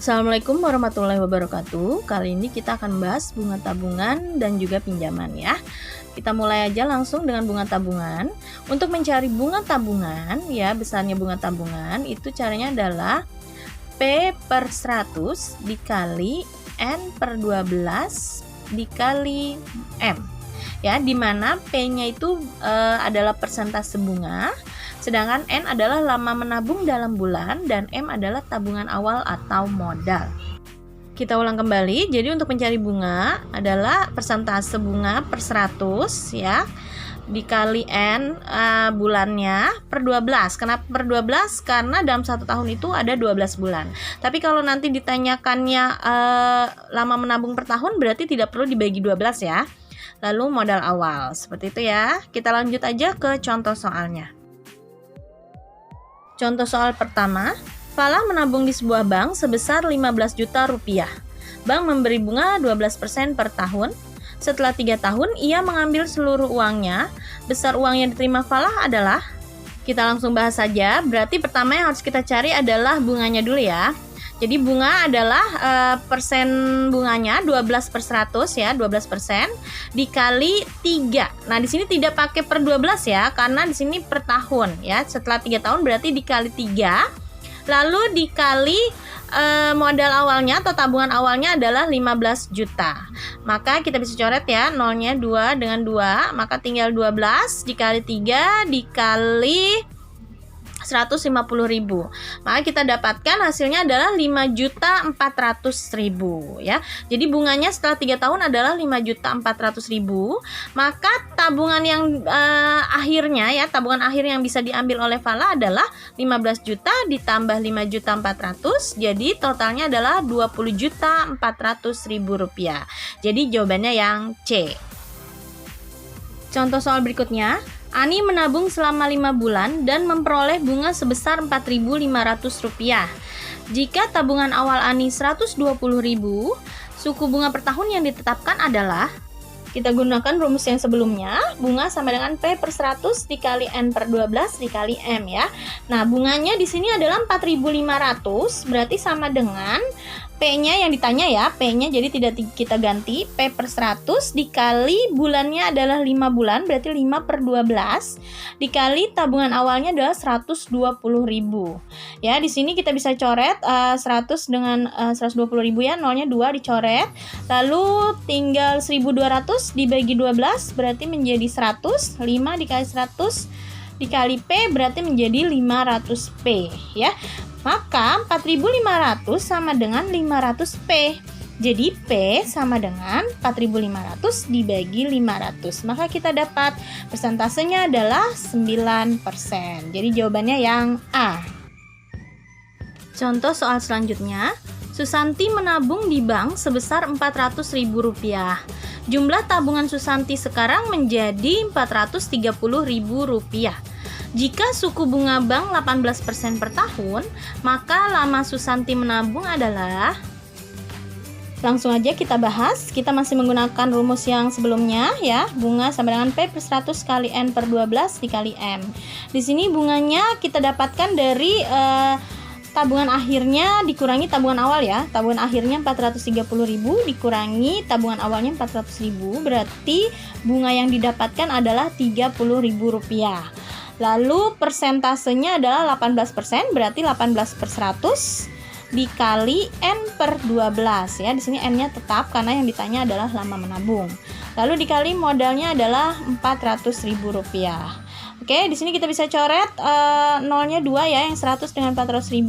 Assalamualaikum warahmatullahi wabarakatuh. Kali ini kita akan bahas bunga tabungan dan juga pinjaman ya. Kita mulai aja langsung dengan bunga tabungan. Untuk mencari bunga tabungan ya, besarnya bunga tabungan itu caranya adalah P per 100 dikali N per 12 dikali M. Ya, dimana P-nya itu adalah persentase bunga, sedangkan N adalah lama menabung dalam bulan dan M adalah tabungan awal atau modal. Kita ulang kembali, jadi untuk mencari bunga adalah persentase bunga per 100 ya, dikali N bulannya per 12. Kenapa per 12? Karena dalam 1 tahun itu ada 12 bulan. Tapi kalau nanti ditanyakannya lama menabung per tahun, berarti tidak perlu dibagi 12 ya. Lalu modal awal, seperti itu ya. Kita lanjut aja ke contoh soalnya. Contoh soal pertama, Falah menabung di sebuah bank sebesar 15 juta rupiah. Bank memberi bunga 12% per tahun. Setelah 3 tahun, ia mengambil seluruh uangnya. Besar uang yang diterima Falah adalah, kita langsung bahas saja. Berarti pertama yang harus kita cari adalah bunganya dulu ya. Jadi bunga adalah persen bunganya 12 per 100 ya, 12% dikali 3. Nah, di sini tidak pakai per 12 ya, karena di sini per tahun ya. Setelah 3 tahun berarti dikali 3. Lalu dikali modal awalnya atau tabungan awalnya adalah 15 juta. Maka kita bisa coret ya, nolnya 2 dengan 2, maka tinggal 12 dikali 3 dikali 150.000. Maka kita dapatkan hasilnya adalah 5.400.000 ya. Jadi bunganya setelah 3 tahun adalah 5.400.000. Maka tabungan yang akhirnya ya, tabungan akhir yang bisa diambil oleh Falah adalah 15 juta ditambah 5.400.000. Jadi totalnya adalah 20.400.000 rupiah. Jadi jawabannya yang C. Contoh soal berikutnya, Ani menabung selama 5 bulan dan memperoleh bunga sebesar Rp4.500. Jika tabungan awal Ani Rp120.000, suku bunga per tahun yang ditetapkan adalah, kita gunakan rumus yang sebelumnya, bunga sama dengan P per 100 dikali N per 12 dikali M ya. Nah, bunganya di sini adalah 4.500, berarti sama dengan P-nya yang ditanya ya, P-nya jadi tidak kita ganti, P per 100 dikali bulannya adalah 5 bulan, berarti 5 per 12 dikali tabungan awalnya adalah 120.000. Ya, di sini kita bisa coret 100 dengan 120.000 ya, nolnya 2 dicoret. Lalu tinggal 1.200 dibagi 12 berarti menjadi 100, 5 dikali 100 dikali P berarti menjadi 500P ya. Maka 4.500 sama dengan 500P. Jadi P sama dengan 4.500 dibagi 500. Maka kita dapat persentasenya adalah 9%. Jadi jawabannya yang A. Contoh soal selanjutnya, Susanti menabung di bank sebesar Rp400.000. Jumlah tabungan Susanti sekarang menjadi Rp430.000. Jika suku bunga bank 18% per tahun, maka lama Susanti menabung adalah, langsung aja kita bahas. Kita masih menggunakan rumus yang sebelumnya ya, bunga sama dengan P per 100 kali N per 12 dikali M. Di sini bunganya kita dapatkan dari tabungan akhirnya dikurangi tabungan awal ya. Tabungan akhirnya 430.000 dikurangi tabungan awalnya 400.000, berarti bunga yang didapatkan adalah Rp30.000. Lalu persentasenya adalah 18%, berarti 18 per 100 dikali N per 12 ya. Di sini N-nya tetap karena yang ditanya adalah lama menabung. Lalu dikali modalnya adalah Rp400.000. Oke, di sini kita bisa coret nolnya 2 ya, yang 100 dengan 400.000.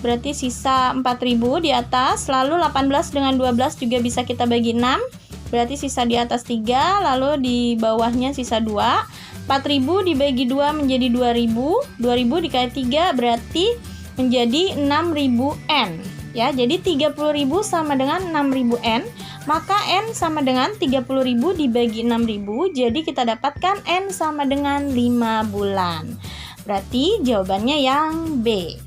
Berarti sisa 4.000 di atas, lalu 18 dengan 12 juga bisa kita bagi 6. Berarti sisa di atas 3, lalu di bawahnya sisa 2. 4.000 dibagi 2 menjadi 2.000. 2.000 dikali 3 berarti menjadi 6.000 N. Ya, jadi 30.000 sama dengan 6.000 N. Maka N sama dengan 30.000 dibagi 6.000. Jadi kita dapatkan N sama dengan 5 bulan. Berarti jawabannya yang B.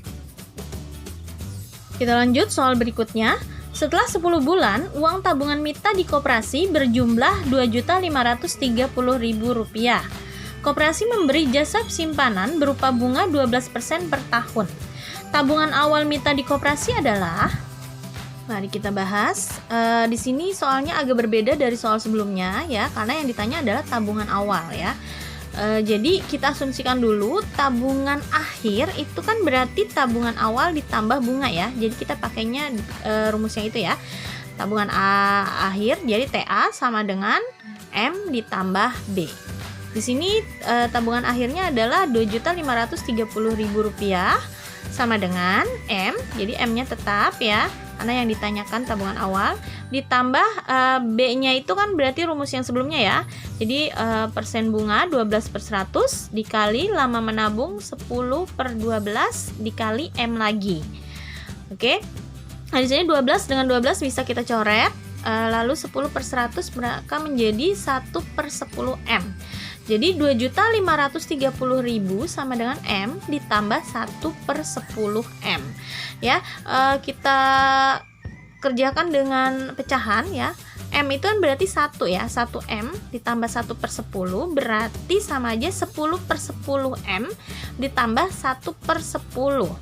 Kita lanjut soal berikutnya. Setelah 10 bulan, uang tabungan Mita di koperasi berjumlah Rp2.530.000. Koperasi memberi jasa simpanan berupa bunga 12% per tahun. Tabungan awal Mita di koperasi adalah, Mari kita bahas. Di sini soalnya agak berbeda dari soal sebelumnya ya, karena yang ditanya adalah tabungan awal ya. Jadi kita asumsikan dulu tabungan akhir itu kan berarti tabungan awal ditambah bunga ya. Jadi kita pakainya rumusnya itu ya. Tabungan akhir jadi TA sama dengan M ditambah B. Di sini tabungan akhirnya adalah Rp2.530.000 sama dengan M. Jadi M-nya tetap ya, karena yang ditanyakan tabungan awal, ditambah B-nya itu kan berarti rumus yang sebelumnya ya. Jadi persen bunga 12/100 dikali lama menabung 10/12 dikali M lagi. Oke. Nah, di sini 12 dengan 12 bisa kita coret. Lalu 10/100 maka menjadi 1/10 M. Jadi 2.530.000 sama dengan M ditambah 1/10 M. Ya, kita kerjakan dengan pecahan ya. M itu kan berarti 1 ya, 1 M ditambah 1/10 berarti sama aja 10/10 M ditambah 1/10.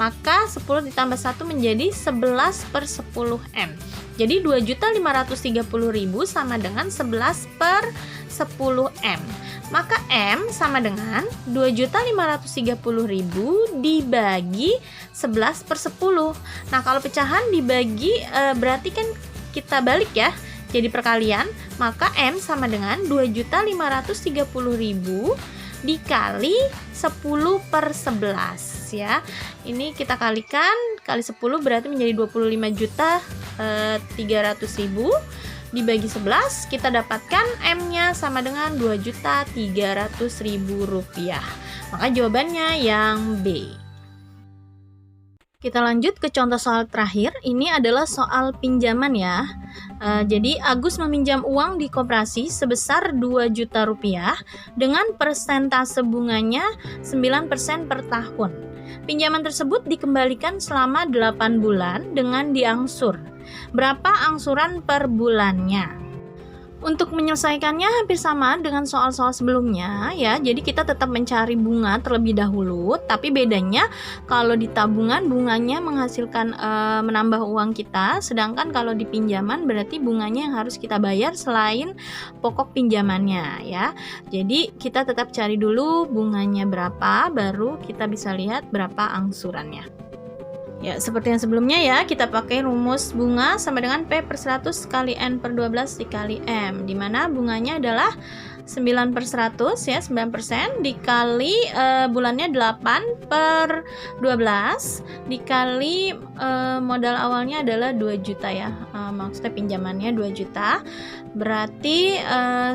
Maka 10 ditambah 1 menjadi 11/10 M. Jadi 2.530.000 sama dengan 11/10 M. Maka M sama dengan 2.530.000 dibagi 11/10. Nah, kalau pecahan dibagi berarti kan kita balik ya, jadi perkalian. Maka M sama dengan 2.530.000 dikali 10/11 ya. Ini kita kalikan kali 10 berarti menjadi 25.300.000 dibagi 11 kita dapatkan M-nya sama dengan Rp2.300.000. Maka jawabannya yang B. Kita lanjut ke contoh soal terakhir. Ini adalah soal pinjaman ya. Jadi Agus meminjam uang di koperasi sebesar Rp2.000.000 dengan persentase bunganya 9% per tahun. Pinjaman tersebut dikembalikan selama 8 bulan dengan diangsur. Berapa angsuran per bulannya? Untuk menyelesaikannya hampir sama dengan soal-soal sebelumnya ya. Jadi kita tetap mencari bunga terlebih dahulu, tapi bedanya kalau di tabungan bunganya menghasilkan menambah uang kita, sedangkan kalau di pinjaman berarti bunganya yang harus kita bayar selain pokok pinjamannya ya. Jadi kita tetap cari dulu bunganya berapa, baru kita bisa lihat berapa angsurannya. Ya, seperti yang sebelumnya ya, kita pakai rumus bunga sama dengan P/100 kali N/12 dikali M, dimana bunganya adalah 9/100 ya, 9% dikali bulannya 8/12 dikali modal awalnya adalah 2 juta ya, maksudnya pinjamannya 2 juta, berarti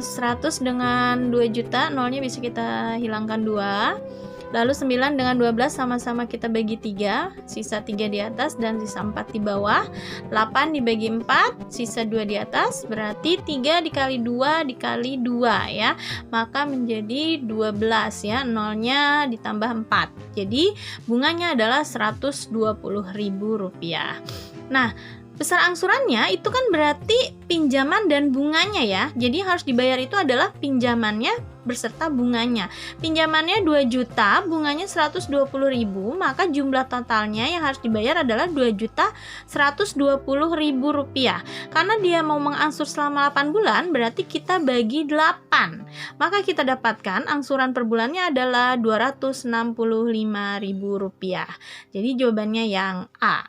100 dengan 2 juta, nolnya bisa kita hilangkan 2. Lalu 9 dengan 12 sama-sama kita bagi 3, sisa 3 di atas dan sisa 4 di bawah. 8 dibagi 4, sisa 2 di atas, berarti 3 dikali 2 dikali 2 ya. Maka menjadi 12 ya, nolnya ditambah 4. Jadi bunganya adalah Rp120.000. Nah, besar angsurannya itu kan berarti pinjaman dan bunganya ya. Jadi harus dibayar itu adalah pinjamannya berserta bunganya. Pinjamannya 2 juta, bunganya 120.000, maka jumlah totalnya yang harus dibayar adalah Rp2.120.000. Karena dia mau mengangsur selama 8 bulan, berarti kita bagi 8. Maka kita dapatkan angsuran per bulannya adalah Rp265.000. Jadi jawabannya yang A.